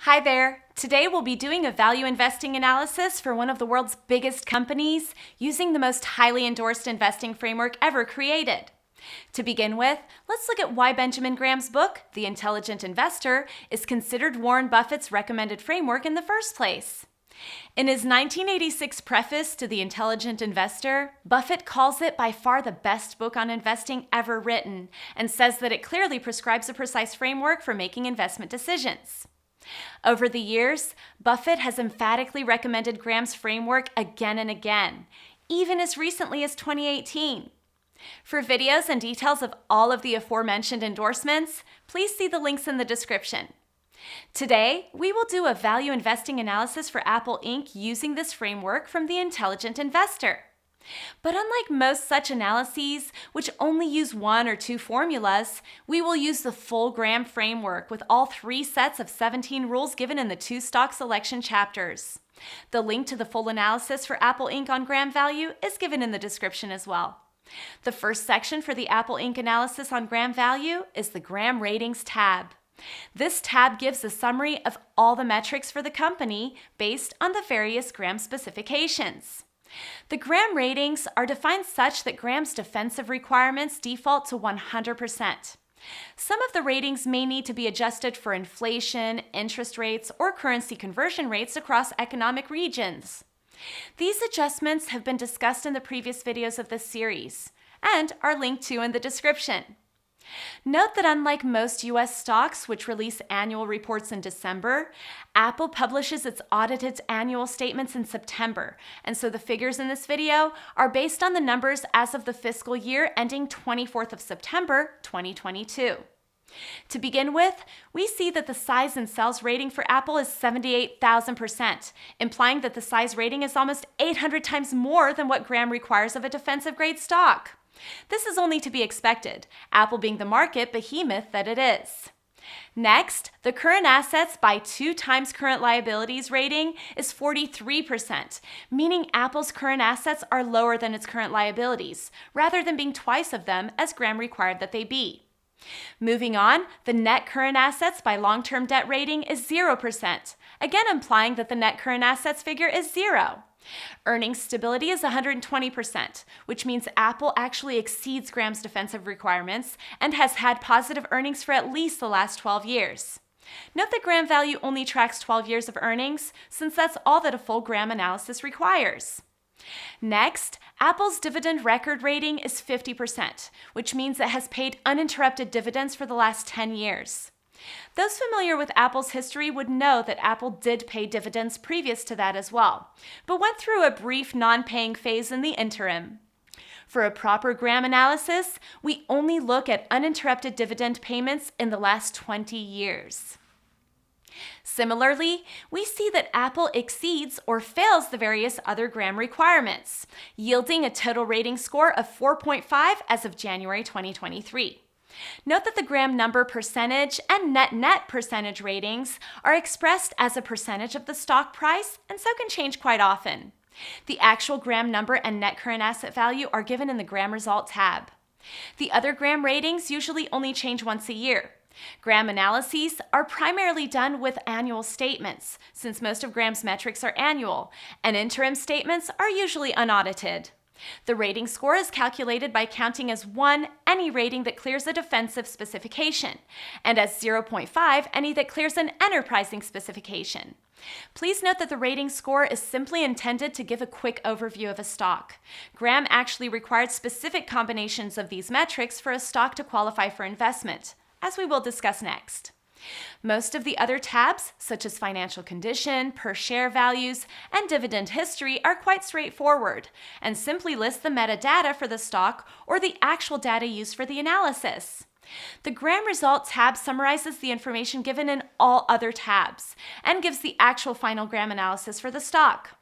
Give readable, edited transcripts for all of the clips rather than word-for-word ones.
Hi there. Today we'll be doing a value investing analysis for one of the world's biggest companies using the most highly endorsed investing framework ever created. To begin with, let's look at why Benjamin Graham's book, The Intelligent Investor, is considered Warren Buffett's recommended framework in the first place. In his 1986 preface to The Intelligent Investor, Buffett calls it by far the best book on investing ever written and says that it clearly prescribes a precise framework for making investment decisions. Over the years, Buffett has emphatically recommended Graham's framework again and again, even as recently as 2018. For videos and details of all of the aforementioned endorsements, please see the links in the description. Today, we will do a value investing analysis for Apple Inc. using this framework from The Intelligent Investor. But unlike most such analyses, which only use one or two formulas, we will use the full Graham framework with all 3 sets of 17 rules given in the 2 stock selection chapters. The link to the full analysis for Apple Inc. on Graham Value is given in the description as well. The first section for the Apple Inc. analysis on Graham Value is the Graham Ratings tab. This tab gives a summary of all the metrics for the company based on the various Graham specifications. The Graham ratings are defined such that Graham's defensive requirements default to 100%. Some of the ratings may need to be adjusted for inflation, interest rates, or currency conversion rates across economic regions. These adjustments have been discussed in the previous videos of this series and are linked to in the description. Note that unlike most U.S. stocks, which release annual reports in December, Apple publishes its audited annual statements in September, and so the figures in this video are based on the numbers as of the fiscal year ending 24th of September, 2022. To begin with, we see that the size and sales rating for Apple is 78,000%, implying that the size rating is almost 800 times more than what Graham requires of a defensive-grade stock. This is only to be expected, Apple being the market behemoth that it is. Next, the current assets by 2 times current liabilities rating is 43%, meaning Apple's current assets are lower than its current liabilities, rather than being twice of them as Graham required that they be. Moving on, the net current assets by long-term debt rating is 0%, again implying that the net current assets figure is 0. Earnings stability is 120%, which means Apple actually exceeds Graham's defensive requirements and has had positive earnings for at least the last 12 years. Note that Graham Value only tracks 12 years of earnings, since that's all that a full Graham analysis requires. Next, Apple's dividend record rating is 50%, which means it has paid uninterrupted dividends for the last 10 years. Those familiar with Apple's history would know that Apple did pay dividends previous to that as well, but went through a brief non-paying phase in the interim. For a proper Graham analysis, we only look at uninterrupted dividend payments in the last 20 years. Similarly, we see that Apple exceeds or fails the various other Graham requirements, yielding a total rating score of 4.5 as of January 2023. Note that the Graham number percentage and net percentage ratings are expressed as a percentage of the stock price and so can change quite often. The actual Graham number and net current asset value are given in the Graham Result tab. The other Graham ratings usually only change once a year. Graham analyses are primarily done with annual statements, since most of Graham's metrics are annual, and interim statements are usually unaudited. The rating score is calculated by counting as 1 any rating that clears a defensive specification, and as 0.5 any that clears an enterprising specification. Please note that the rating score is simply intended to give a quick overview of a stock. Graham actually required specific combinations of these metrics for a stock to qualify for investment, as we will discuss next. Most of the other tabs, such as financial condition, per share values, and dividend history, are quite straightforward and simply list the metadata for the stock or the actual data used for the analysis. The Graham Result tab summarizes the information given in all other tabs and gives the actual final Graham analysis for the stock.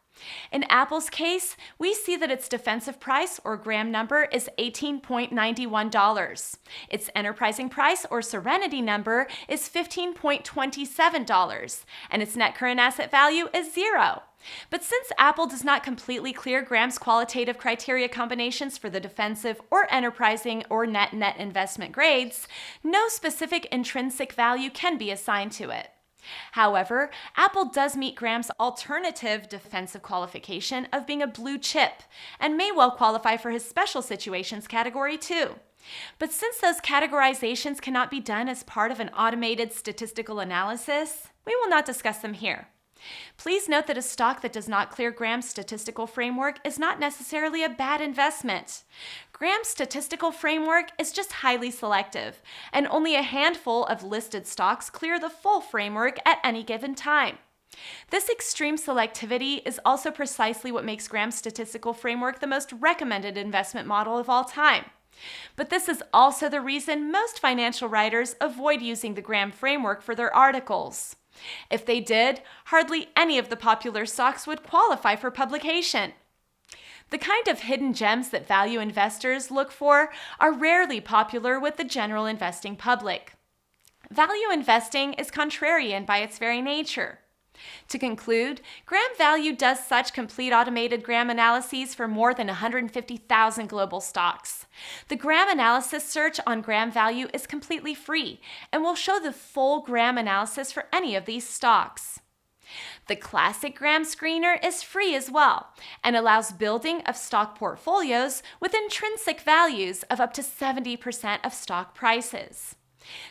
In Apple's case, we see that its defensive price, or Graham number, is $18.91. Its enterprising price, or Serenity number, is $15.27, and its net current asset value is 0. But since Apple does not completely clear Graham's qualitative criteria combinations for the defensive or enterprising or net investment grades, no specific intrinsic value can be assigned to it. However, Apple does meet Gram's alternative defensive qualification of being a blue chip and may well qualify for his special situations category too. But since those categorizations cannot be done as part of an automated statistical analysis, we will not discuss them here. Please note that a stock that does not clear Gram's statistical framework is not necessarily a bad investment. Gram's statistical framework is just highly selective, and only a handful of listed stocks clear the full framework at any given time. This extreme selectivity is also precisely what makes Gram's statistical framework the most recommended investment model of all time. But this is also the reason most financial writers avoid using the Gram framework for their articles. If they did, hardly any of the popular stocks would qualify for publication. The kind of hidden gems that value investors look for are rarely popular with the general investing public. Value investing is contrarian by its very nature. To conclude, Gram Value does such complete automated Gram analyses for more than 150,000 global stocks. The Gram analysis search on Gram Value is completely free and will show the full Gram analysis for any of these stocks. The classic Gram screener is free as well and allows building of stock portfolios with intrinsic values of up to 70% of stock prices.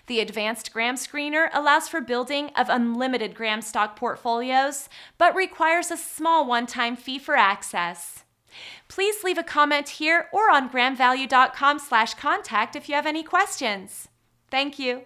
The advanced Gram screener allows for building of unlimited Gram stock portfolios, but requires a small one-time fee for access. Please leave a comment here or on gramvalue.com/contact if you have any questions. Thank you.